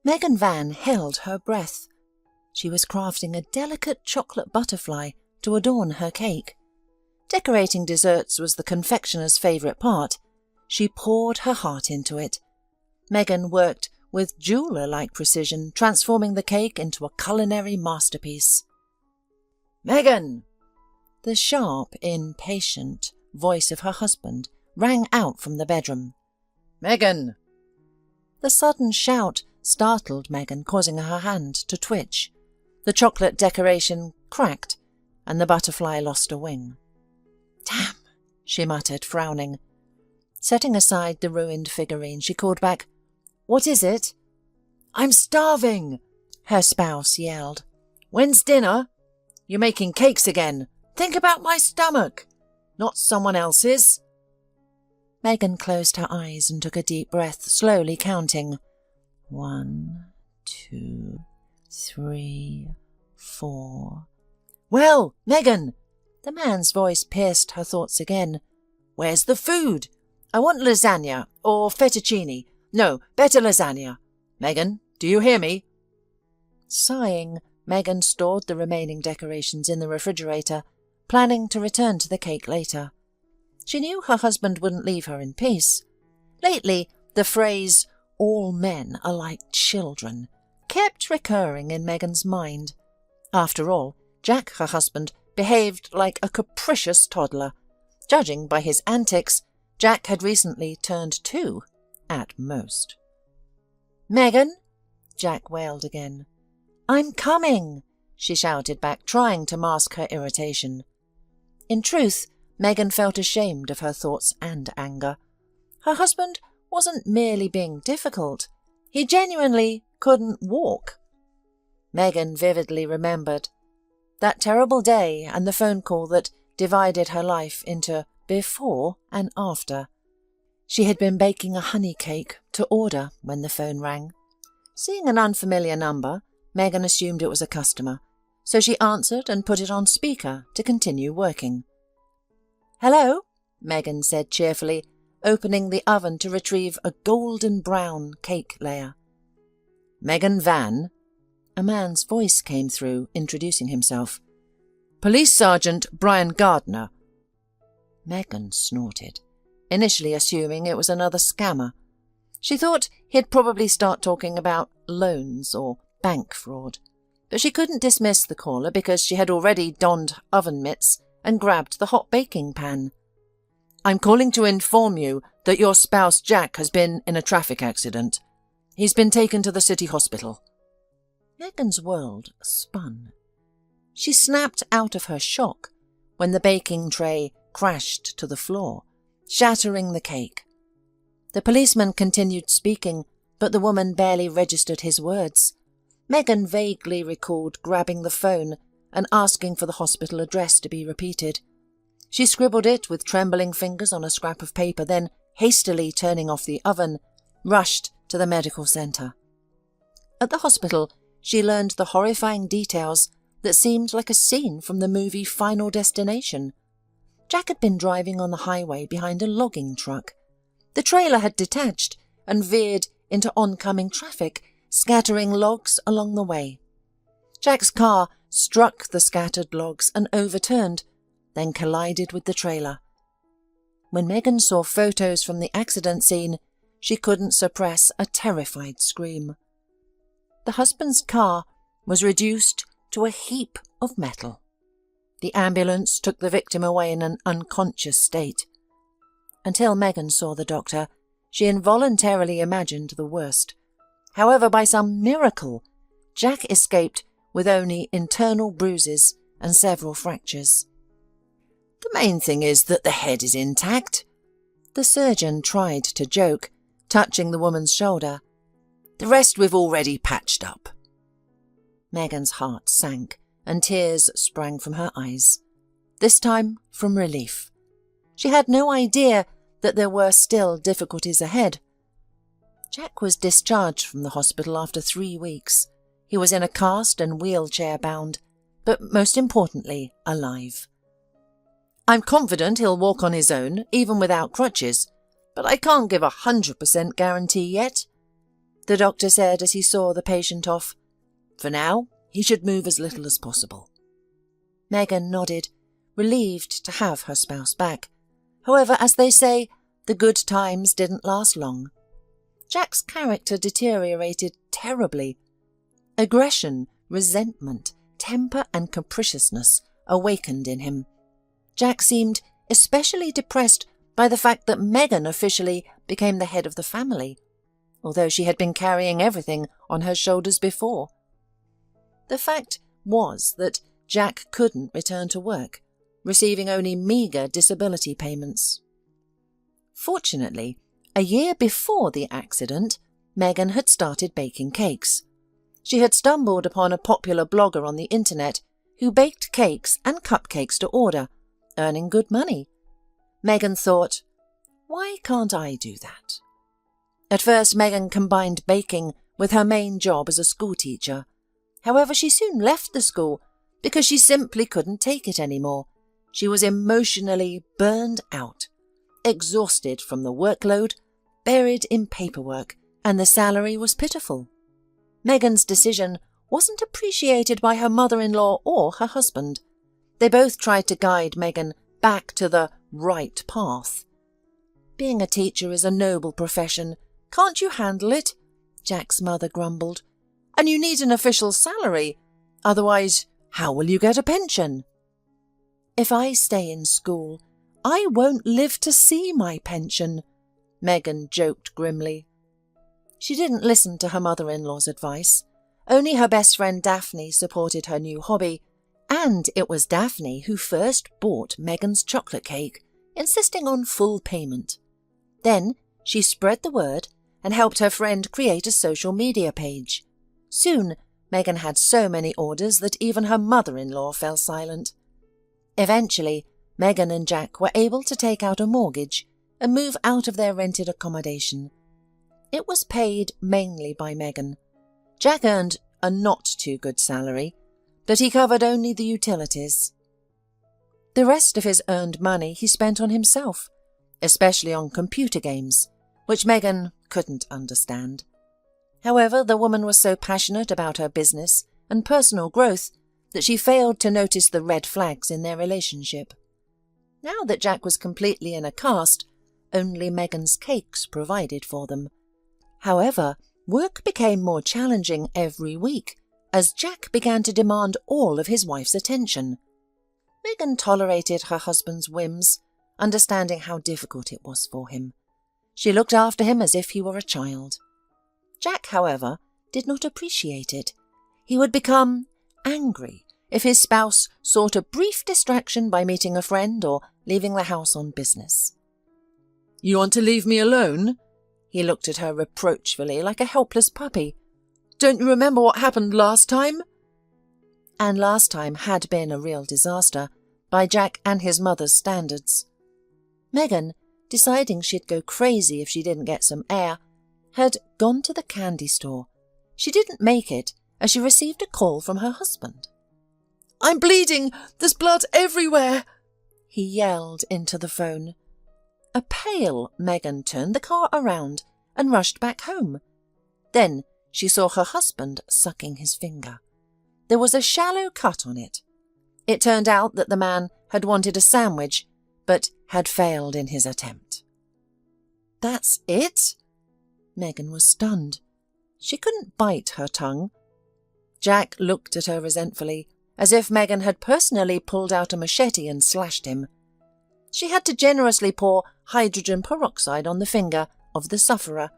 Megan Van held her breath. She was crafting a delicate chocolate butterfly to adorn her cake. Decorating desserts was the confectioner's favourite part. She poured her heart into it. Megan worked with jeweller-like precision, transforming the cake into a culinary masterpiece. "Megan!" The sharp, impatient voice of her husband rang out from the bedroom. "Megan!" The sudden shout startled Megan, causing her hand to twitch. The chocolate decoration cracked, and the butterfly lost a wing. "Damn," she muttered, frowning. Setting aside the ruined figurine, she called back, "What is it?" "I'm starving," her spouse yelled. "When's dinner? You're making cakes again. Think about my stomach, not someone else's." Megan closed her eyes and took a deep breath, slowly counting. 1, 2, 3, 4. "Well, Megan!" The man's voice pierced her thoughts again. "Where's the food? I want lasagna or fettuccine. No, better lasagna. Megan, do you hear me?" Sighing, Megan stored the remaining decorations in the refrigerator, planning to return to the cake later. She knew her husband wouldn't leave her in peace. Lately, the phrase, "all men are like children," kept recurring in Megan's mind. After all, Jack, her husband, behaved like a capricious toddler. Judging by his antics, Jack had recently turned 2, at most. "Megan!" Jack wailed again. "I'm coming!" she shouted back, trying to mask her irritation. In truth, Megan felt ashamed of her thoughts and anger. Her husband wasn't merely being difficult. He genuinely couldn't walk. Megan vividly remembered that terrible day and the phone call that divided her life into before and after. She had been baking a honey cake to order when the phone rang. Seeing an unfamiliar number, Megan assumed it was a customer, so she answered and put it on speaker to continue working. "Hello," Megan said cheerfully, opening the oven to retrieve a golden brown cake layer. "Megan Van?" A man's voice came through, introducing himself. "Police Sergeant Brian Gardner." Megan snorted, initially assuming it was another scammer. She thought he'd probably start talking about loans or bank fraud, but she couldn't dismiss the caller because she had already donned oven mitts and grabbed the hot baking pan. "I'm calling to inform you that your spouse Jack has been in a traffic accident. He's been taken to the city hospital." Megan's world spun. She snapped out of her shock when the baking tray crashed to the floor, shattering the cake. The policeman continued speaking, but the woman barely registered his words. Megan vaguely recalled grabbing the phone and asking for the hospital address to be repeated. She scribbled it with trembling fingers on a scrap of paper, then, hastily turning off the oven, rushed to the medical centre. At the hospital, she learned the horrifying details that seemed like a scene from the movie Final Destination. Jack had been driving on the highway behind a logging truck. The trailer had detached and veered into oncoming traffic, scattering logs along the way. Jack's car struck the scattered logs and overturned, then collided with the trailer. When Megan saw photos from the accident scene, she couldn't suppress a terrified scream. The husband's car was reduced to a heap of metal. The ambulance took the victim away in an unconscious state. Until Megan saw the doctor, she involuntarily imagined the worst. However, by some miracle, Jack escaped with only internal bruises and several fractures. "The main thing is that the head is intact," the surgeon tried to joke, touching the woman's shoulder. "The rest we've already patched up." Megan's heart sank, and tears sprang from her eyes, this time from relief. She had no idea that there were still difficulties ahead. Jack was discharged from the hospital after 3 weeks. He was in a cast and wheelchair bound, but most importantly, alive. "I'm confident he'll walk on his own, even without crutches, but I can't give 100% guarantee yet. the doctor said as he saw the patient off. "For now, he should move as little as possible." Megan nodded, relieved to have her spouse back. However, as they say, the good times didn't last long. Jack's character deteriorated terribly. Aggression, resentment, temper and capriciousness awakened in him. Jack seemed especially depressed by the fact that Megan officially became the head of the family, although she had been carrying everything on her shoulders before. The fact was that Jack couldn't return to work, receiving only meagre disability payments. Fortunately, a year before the accident, Megan had started baking cakes. She had stumbled upon a popular blogger on the internet who baked cakes and cupcakes to order, earning good money. Megan thought, "Why can't I do that?" At first, Megan combined baking with her main job as a schoolteacher. However, she soon left the school because she simply couldn't take it anymore. She was emotionally burned out, exhausted from the workload, buried in paperwork, and the salary was pitiful. Megan's decision wasn't appreciated by her mother-in-law or her husband. They both tried to guide Megan back to the right path. "Being a teacher is a noble profession. Can't you handle it?" Jack's mother grumbled. "And you need an official salary. Otherwise, how will you get a pension?" "If I stay in school, I won't live to see my pension," Megan joked grimly. She didn't listen to her mother-in-law's advice. Only her best friend Daphne supported her new hobby, and it was Daphne who first bought Megan's chocolate cake, insisting on full payment. Then she spread the word and helped her friend create a social media page. Soon, Megan had so many orders that even her mother-in-law fell silent. Eventually, Megan and Jack were able to take out a mortgage and move out of their rented accommodation. It was paid mainly by Megan. Jack earned a not-too-good salary, but he covered only the utilities. The rest of his earned money he spent on himself, especially on computer games, which Megan couldn't understand. However, the woman was so passionate about her business and personal growth that she failed to notice the red flags in their relationship. Now that Jack was completely in a cast, only Megan's cakes provided for them. However, work became more challenging every week as Jack began to demand all of his wife's attention. Megan tolerated her husband's whims, understanding how difficult it was for him. She looked after him as if he were a child. Jack, however, did not appreciate it. He would become angry if his spouse sought a brief distraction by meeting a friend or leaving the house on business. "You want to leave me alone?" He looked at her reproachfully like a helpless puppy. "Don't you remember what happened last time?" And last time had been a real disaster, by Jack and his mother's standards. Megan, deciding she'd go crazy if she didn't get some air, had gone to the candy store. She didn't make it as she received a call from her husband. "I'm bleeding! There's blood everywhere!" he yelled into the phone. A pale Megan turned the car around and rushed back home. Then she saw her husband sucking his finger. There was a shallow cut on it. It turned out that the man had wanted a sandwich, but had failed in his attempt. "That's it?" Megan was stunned. She couldn't bite her tongue. Jack looked at her resentfully, as if Megan had personally pulled out a machete and slashed him. She had to generously pour hydrogen peroxide on the finger of the sufferer,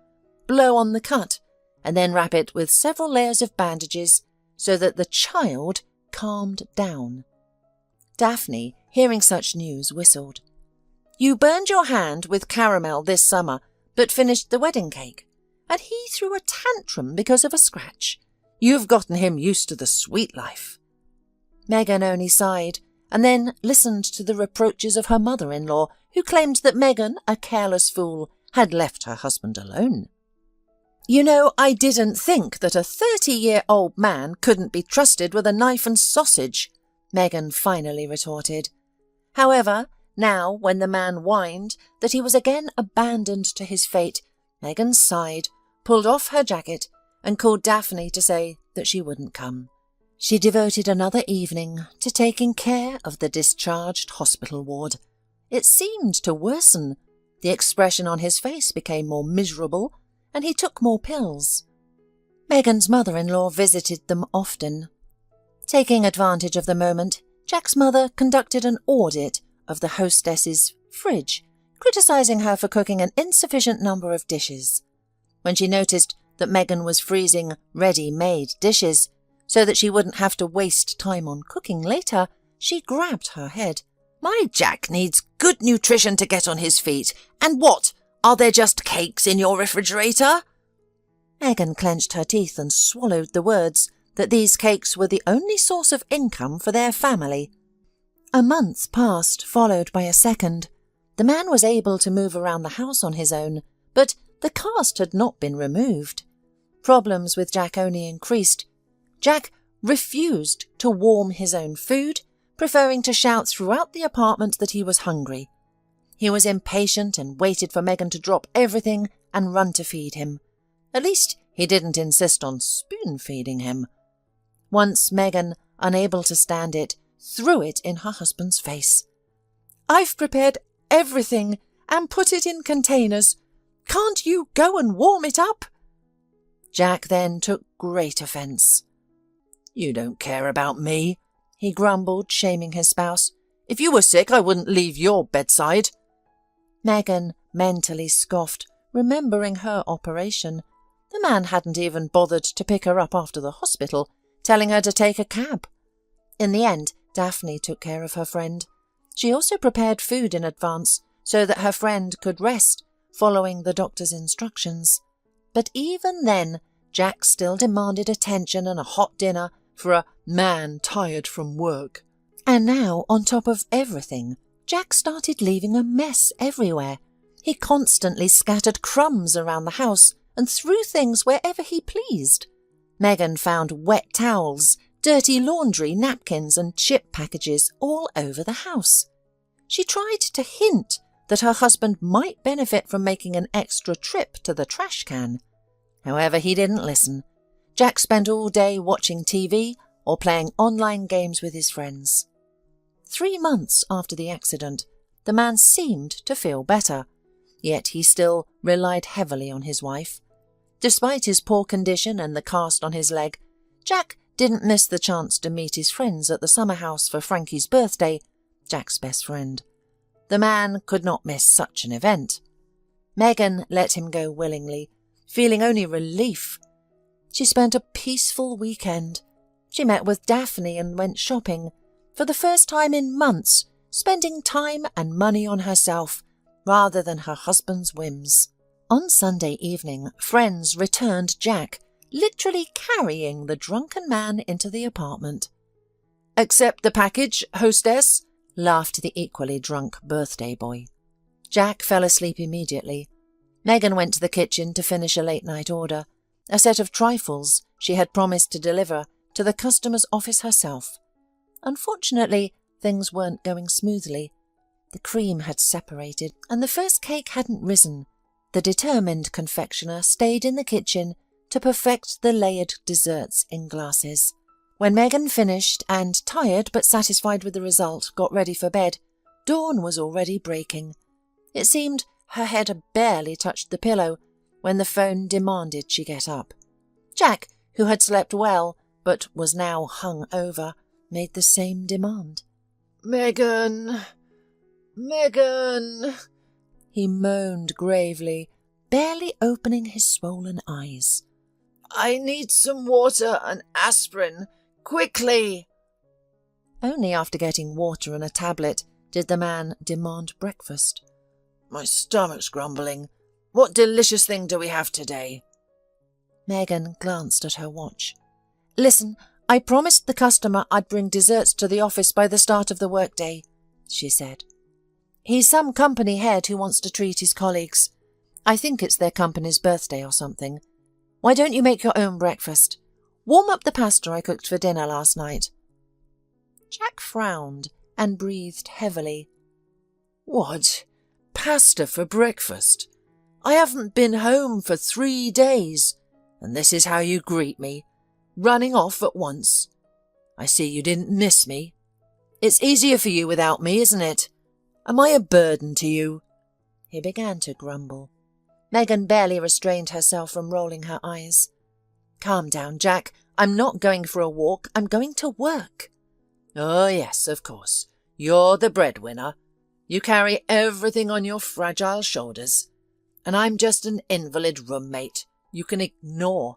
blow on the cut, and then wrap it with several layers of bandages so that the child calmed down. Daphne, hearing such news, whistled. "You burned your hand with caramel this summer, but finished the wedding cake, and he threw a tantrum because of a scratch. You've gotten him used to the sweet life." Megan only sighed, and then listened to the reproaches of her mother-in-law, who claimed that Megan, a careless fool, had left her husband alone. "You know, I didn't think that a 30-year-old man couldn't be trusted with a knife and sausage," Megan finally retorted. However, now, when the man whined that he was again abandoned to his fate, Megan sighed, pulled off her jacket and called Daphne to say that she wouldn't come. She devoted another evening to taking care of the discharged hospital ward. It seemed to worsen. The expression on his face became more miserable, and he took more pills. Megan's mother-in-law visited them often. Taking advantage of the moment, Jack's mother conducted an audit of the hostess's fridge, criticising her for cooking an insufficient number of dishes. When she noticed that Megan was freezing ready-made dishes so that she wouldn't have to waste time on cooking later, she grabbed her head. "My Jack needs good nutrition to get on his feet. And what? Are there just cakes in your refrigerator?" Megan clenched her teeth and swallowed the words that these cakes were the only source of income for their family. A month passed, followed by a second. The man was able to move around the house on his own, but the cast had not been removed. Problems with Jack only increased. Jack refused to warm his own food, preferring to shout throughout the apartment that he was hungry. He was impatient and waited for Megan to drop everything and run to feed him. At least he didn't insist on spoon-feeding him. Once Megan, unable to stand it, threw it in her husband's face. "I've prepared everything and put it in containers. Can't you go and warm it up?" Jack then took great offence. "You don't care about me," he grumbled, shaming his spouse. "If you were sick, I wouldn't leave your bedside." Megan mentally scoffed, remembering her operation. The man hadn't even bothered to pick her up after the hospital, telling her to take a cab. In the end, Daphne took care of her friend. She also prepared food in advance so that her friend could rest, following the doctor's instructions. But even then, Jack still demanded attention and a hot dinner for a man tired from work. And now, on top of everything, Jack started leaving a mess everywhere. He constantly scattered crumbs around the house and threw things wherever he pleased. Megan found wet towels, dirty laundry, napkins and chip packages all over the house. She tried to hint that her husband might benefit from making an extra trip to the trash can. However, he didn't listen. Jack spent all day watching TV or playing online games with his friends. 3 months after the accident, the man seemed to feel better, yet he still relied heavily on his wife. Despite his poor condition and the cast on his leg, Jack didn't miss the chance to meet his friends at the summer house for Frankie's birthday, Jack's best friend. The man could not miss such an event. Megan let him go willingly, feeling only relief. She spent a peaceful weekend. She met with Daphne and went shopping, for the first time in months, spending time and money on herself rather than her husband's whims. On Sunday evening, friends returned Jack, literally carrying the drunken man into the apartment. "Accept the package, hostess," laughed the equally drunk birthday boy. Jack fell asleep immediately. Megan went to the kitchen to finish a late-night order, a set of trifles she had promised to deliver to the customer's office herself. Unfortunately, things weren't going smoothly. The cream had separated, and the first cake hadn't risen. The determined confectioner stayed in the kitchen to perfect the layered desserts in glasses. When Megan finished and, tired but satisfied with the result, got ready for bed, dawn was already breaking. It seemed her head had barely touched the pillow when the phone demanded she get up. Jack, who had slept well but was now hung over, made the same demand. "Megan, Megan," he moaned gravely, barely opening his swollen eyes. "I need some water and aspirin, quickly." Only after getting water and a tablet did the man demand breakfast. "My stomach's grumbling. What delicious thing do we have today?" Megan glanced at her watch. "Listen, I promised the customer I'd bring desserts to the office by the start of the workday," she said. "He's some company head who wants to treat his colleagues. I think it's their company's birthday or something. Why don't you make your own breakfast? Warm up the pasta I cooked for dinner last night." Jack frowned and breathed heavily. "What? Pasta for breakfast? I haven't been home for 3 days, and this is how you greet me, running off at once. I see you didn't miss me. It's easier for you without me, isn't it? Am I a burden to you?" He began to grumble. Megan barely restrained herself from rolling her eyes. "Calm down, Jack. I'm not going for a walk. I'm going to work." "Oh, yes, of course. You're the breadwinner. You carry everything on your fragile shoulders. And I'm just an invalid roommate you can ignore."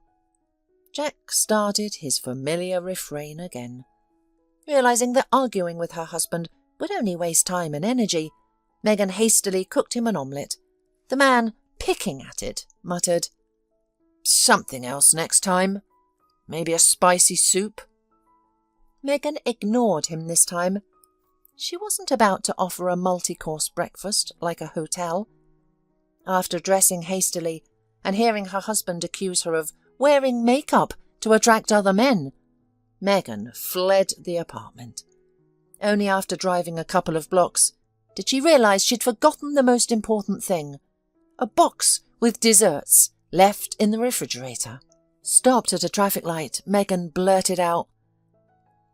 Jack started his familiar refrain again. Realizing that arguing with her husband would only waste time and energy, Megan hastily cooked him an omelette. The man, picking at it, muttered, "Something else next time. Maybe a spicy soup." Megan ignored him this time. She wasn't about to offer a multi-course breakfast like a hotel. After dressing hastily and hearing her husband accuse her of wearing makeup to attract other men, Megan fled the apartment. Only after driving a couple of blocks did she realize she'd forgotten the most important thing: a box with desserts left in the refrigerator. Stopped at a traffic light, Megan blurted out,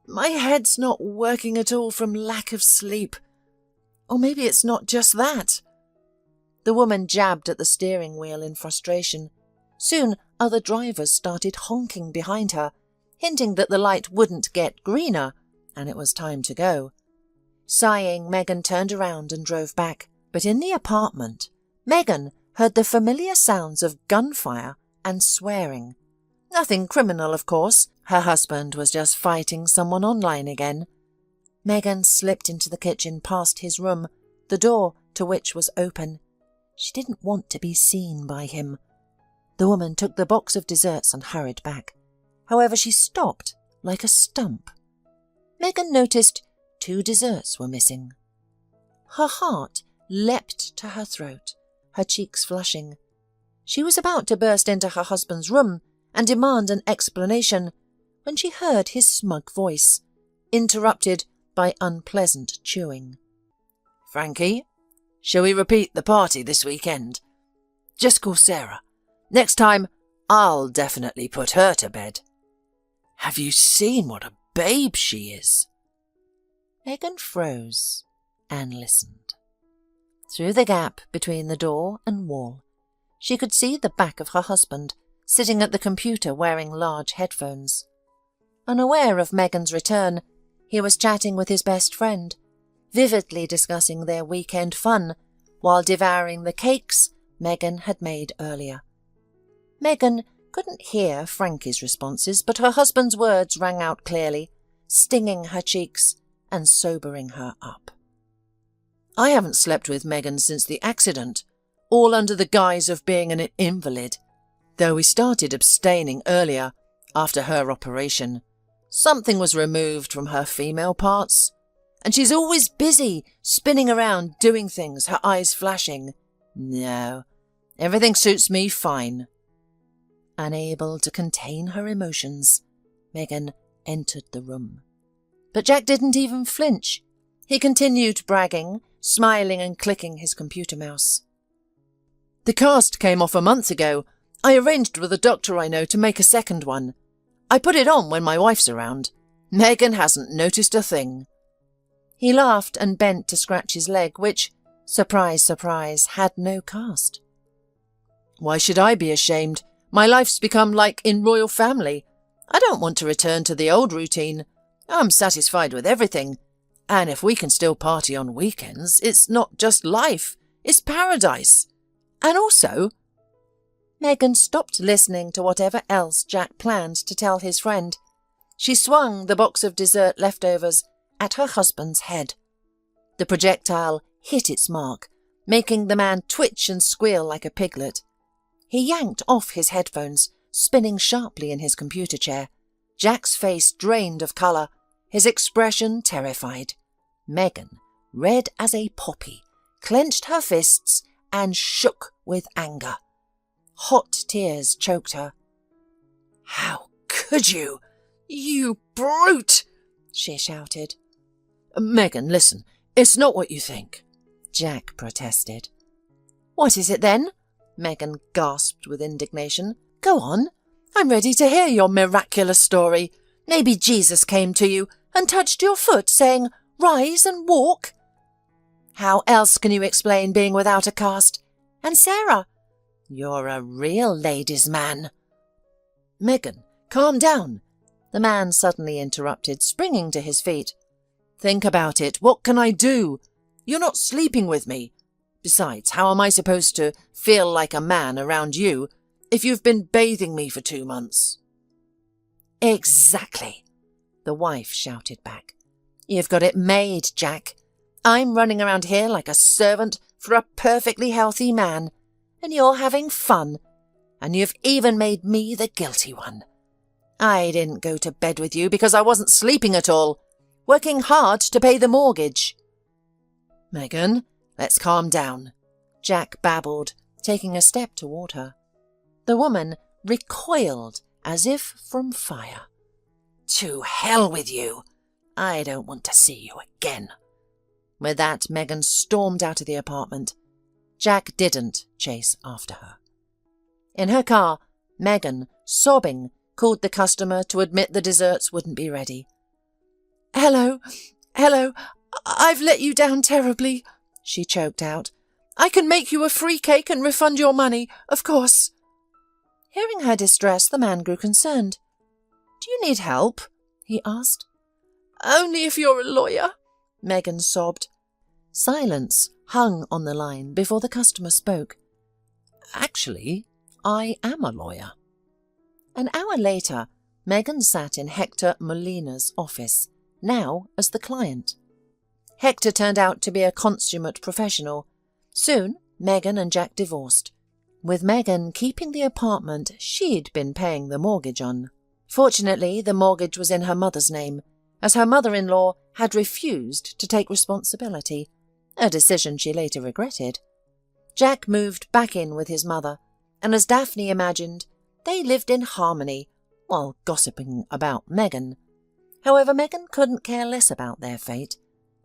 "My head's not working at all from lack of sleep. Or maybe it's not just that." The woman jabbed at the steering wheel in frustration. Soon other drivers started honking behind her, hinting that the light wouldn't get greener, and it was time to go. Sighing, Megan turned around and drove back. But in the apartment, Megan heard the familiar sounds of gunfire and swearing. Nothing criminal, of course. Her husband was just fighting someone online again. Megan slipped into the kitchen past his room, the door to which was open. She didn't want to be seen by him. The woman took the box of desserts and hurried back. However, she stopped like a stump. Megan noticed 2 desserts were missing. Her heart leapt to her throat, her cheeks flushing. She was about to burst into her husband's room and demand an explanation when she heard his smug voice, interrupted by unpleasant chewing. "Frankie, shall we repeat the party this weekend? Just call Sarah. Next time, I'll definitely put her to bed. Have you seen what a babe she is?" Megan froze and listened. Through the gap between the door and wall, she could see the back of her husband, sitting at the computer wearing large headphones. Unaware of Megan's return, he was chatting with his best friend, vividly discussing their weekend fun while devouring the cakes Megan had made earlier. Megan couldn't hear Frankie's responses, but her husband's words rang out clearly, stinging her cheeks and sobering her up. "I haven't slept with Megan since the accident, all under the guise of being an invalid, though we started abstaining earlier after her operation. Something was removed from her female parts, and she's always busy, spinning around, doing things, her eyes flashing. No, everything suits me fine." Unable to contain her emotions, Megan entered the room. But Jack didn't even flinch. He continued bragging, smiling and clicking his computer mouse. "The cast came off a month ago. I arranged with a doctor I know to make a second one. I put it on when my wife's around. Megan hasn't noticed a thing." He laughed and bent to scratch his leg, which, surprise, surprise, had no cast. "Why should I be ashamed? My life's become like in royal family. I don't want to return to the old routine. I'm satisfied with everything. And if we can still party on weekends, it's not just life, it's paradise. And also..." Megan stopped listening to whatever else Jack planned to tell his friend. She swung the box of dessert leftovers at her husband's head. The projectile hit its mark, making the man twitch and squeal like a piglet. He yanked off his headphones, spinning sharply in his computer chair. Jack's face drained of colour, his expression terrified. Megan, red as a poppy, clenched her fists and shook with anger. Hot tears choked her. "How could you? You brute!" she shouted. "Megan, listen, it's not what you think," Jack protested. "What is it then?" Megan gasped with indignation. "Go on. I'm ready to hear your miraculous story. Maybe Jesus came to you and touched your foot, saying, 'Rise and walk.' How else can you explain being without a cast? And Sarah, you're a real ladies' man." "Megan, calm down," the man suddenly interrupted, springing to his feet. "Think about it. What can I do? You're not sleeping with me. Besides, how am I supposed to feel like a man around you if you've been bathing me for 2 months? "Exactly," the wife shouted back. "You've got it made, Jack. I'm running around here like a servant for a perfectly healthy man, and you're having fun, and you've even made me the guilty one. I didn't go to bed with you because I wasn't sleeping at all, working hard to pay the mortgage." "Megan, let's calm down," Jack babbled, taking a step toward her. The woman recoiled as if from fire. "To hell with you. I don't want to see you again." With that, Megan stormed out of the apartment. Jack didn't chase after her. In her car, Megan, sobbing, called the customer to admit the desserts wouldn't be ready. Hello, I've let you down terribly," she choked out. "I can make you a free cake and refund your money, of course." Hearing her distress, the man grew concerned. "Do you need help?" he asked. "Only if you're a lawyer," Megan sobbed. Silence hung on the line before the customer spoke. "Actually, I am a lawyer." An hour later, Megan sat in Hector Molina's office, now as the client. Hector turned out to be a consummate professional. Soon, Megan and Jack divorced, with Megan keeping the apartment she'd been paying the mortgage on. Fortunately, the mortgage was in her mother's name, as her mother-in-law had refused to take responsibility, a decision she later regretted. Jack moved back in with his mother, and as Daphne imagined, they lived in harmony while gossiping about Megan. However, Megan couldn't care less about their fate.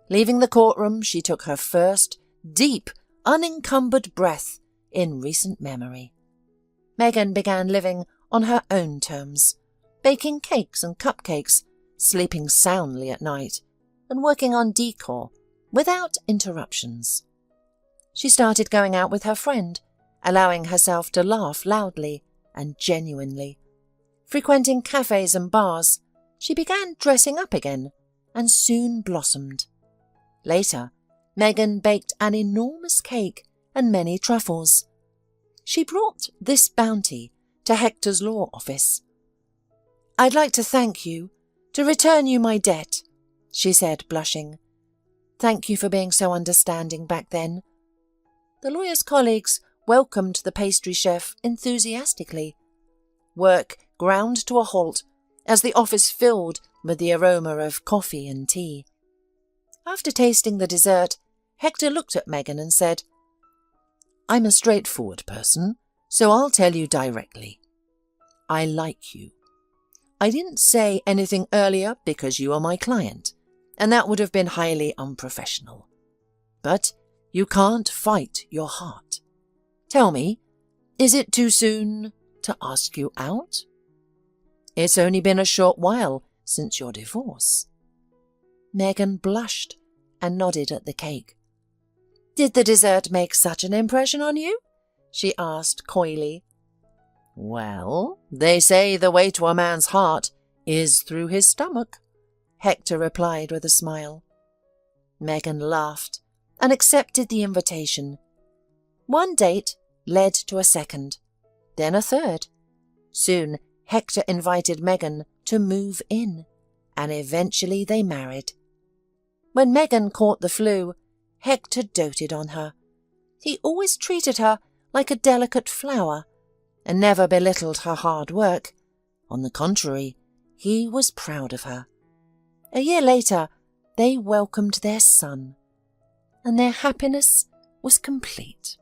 Leaving the courtroom, she took her first, deep, unencumbered breath in recent memory. Megan began living on her own terms, baking cakes and cupcakes, sleeping soundly at night, and working on decor without interruptions. She started going out with her friend, allowing herself to laugh loudly and genuinely. Frequenting cafes and bars, she began dressing up again and soon blossomed. Later, Megan baked an enormous cake and many truffles. She brought this bounty to Hector's law office. "I'd like to thank you, to return you my debt," she said, blushing. "Thank you for being so understanding back then." The lawyer's colleagues welcomed the pastry chef enthusiastically. Work ground to a halt as the office filled with the aroma of coffee and tea. After tasting the dessert, Hector looked at Megan and said, "I'm a straightforward person, so I'll tell you directly. I like you. I didn't say anything earlier because you are my client, and that would have been highly unprofessional. But you can't fight your heart. Tell me, is it too soon to ask you out? It's only been a short while since your divorce." Megan blushed and nodded at the cake. "Did the dessert make such an impression on you?" she asked coyly. "Well, they say the way to a man's heart is through his stomach," Hector replied with a smile. Megan laughed and accepted the invitation. One date led to a second, then a third. Soon, Hector invited Megan to move in, and eventually they married. When Megan caught the flu, Hector doted on her. He always treated her like a delicate flower and never belittled her hard work. On the contrary, he was proud of her. A year later, they welcomed their son, and their happiness was complete.